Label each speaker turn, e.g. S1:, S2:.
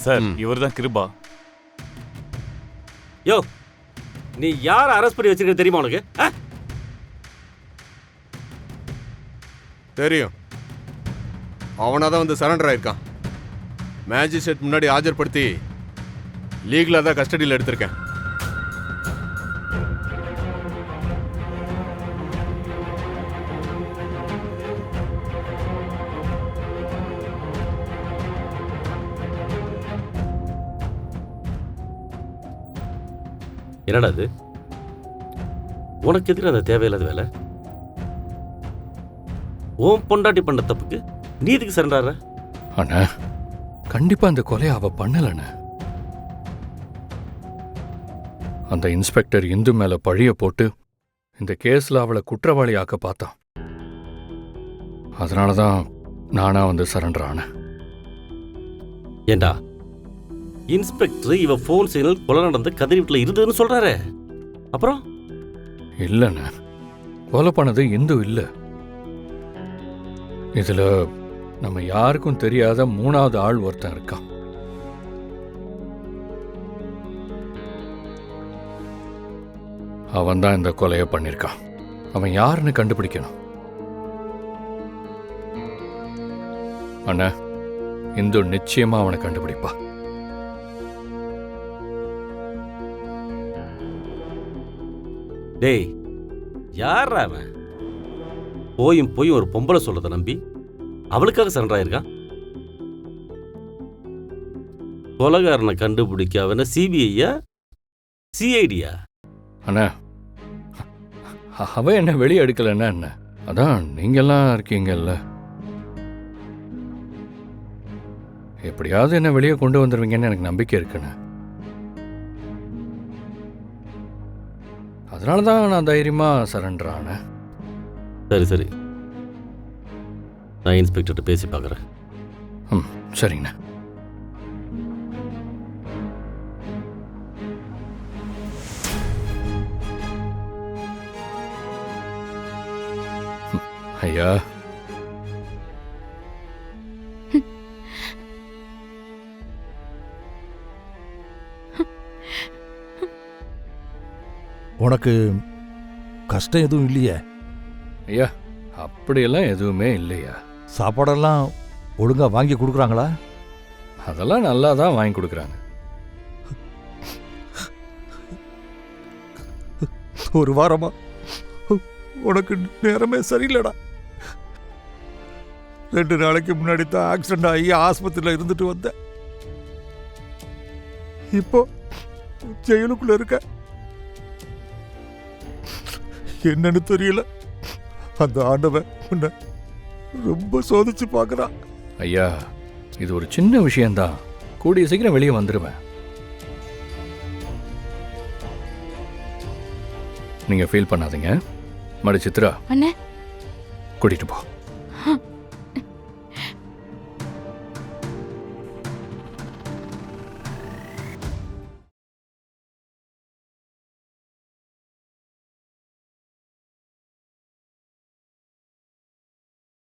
S1: Sir இவர் தான் கிருபா.
S2: யோ, நீ யாரை அரெஸ்ட் பண்ணி வச்சிருக்க தெரியுமா உனக்கு?
S3: தெரியும். அவனாதான் வந்து சரண்டர் ஆயிருக்கான். மேஜிஸ்ட்ரேட் முன்னாடி ஆஜர்படுத்தி லீகலாக தான் கஸ்டடியில் எடுத்திருக்கேன்.
S2: என்னடா அது? உனக்கு எதிர அந்த தேவையில்லாத வேலை? ஓம் பொண்டாட்டி பண்ண தப்புக்கு நீதிக்கு சரண்டார?
S4: அண்ணா, கண்டிப்பா அந்த கொலையை அவ பண்ணலண்ண. அந்த இன்ஸ்பெக்டர் இந்து மேல பழிய போட்டு இந்த கேஸ்ல அவளை குற்றவாளி ஆக்க பார்த்தான். அதனாலதான் நானா வந்து சரண்டர் ஆனேன்.
S2: ஏண்டா, இன்ஸ்பெக்டர் இவ போன் சிக்னல் கொலை நடந்து கதிர் வீட்டில் இருந்ததுன்னு சொல்றாரு. அப்புறம்
S4: இல்லண்ண, கொலை பண்ணது இந்து இல்ல. இதுல நம்ம யாருக்கும் தெரியாத மூணாவது ஆள் ஒருத்தன் இருக்கான். அவன் தான் இந்த கொலையை பண்ணிருக்கான். அவன் யாருன்னு கண்டுபிடிக்கணும். அண்ணா, இந்து நிச்சயமா அவனை கண்டுபிடிப்பா.
S2: டேய், யார் அவன்? போயும் போய் ஒரு பொம்பளை சொல்றத நம்பி அவளுக்காக சரண்டர் ஆயிருக்கான். கொலைகாரனை கண்டுபிடிக்க அவன சிபிஐயா சிஐடியா?
S4: அண்ணா, அவ என்ன வெளியே எடுக்கலன்னா என்ன? அதான் நீங்கெல்லாம் இருக்கீங்கல்ல, எப்படியாவது என்ன வெளியே கொண்டு வந்துருவீங்கன்னு எனக்கு நம்பிக்கை இருக்குண்ணே. அதனால தான் நான் தைரியமா சரண்டர் ஆனேன்.
S2: சரி சரி, நான் இன்ஸ்பெக்டர்கிட்ட பேசி பார்க்குறேன்.
S4: சரிங்கண்ணா. ஐயா,
S5: உனக்கு கஷ்டம் எதுவும் இல்லையே?
S4: ஐயா, அப்படியெல்லாம் எதுவுமே இல்லையா.
S5: சாப்பாடெல்லாம் ஒழுங்கா வாங்கி கொடுக்குறாங்களா?
S4: அதெல்லாம் நல்லா தான் வாங்கி கொடுக்குறாங்க.
S5: ஒரு வாரமா உனக்கு நேரமே சரியில்லடா. 2 நாளைக்கு முன்னாடி தான் ஆக்சிடென்ட் ஆகி ஆஸ்பத்திரியில் இருந்துட்டு வந்தேன். இப்போ ஜெயிலுக்குள்ள இருக்க. என்னன்னு தெரியல. அந்த ஆண்டவன் உன்னை ரொம்ப சோதிச்சு பார்க்கறான்.
S4: ஐயா, இது ஒரு சின்ன விஷயம்தான். கூடிய சீக்கிரம் வெளியே வந்துடுவேன். நீங்க ஃபீல் பண்ணாதீங்க. மடி சித்ரா,
S6: அண்ணே
S4: கூட்டிட்டு போ.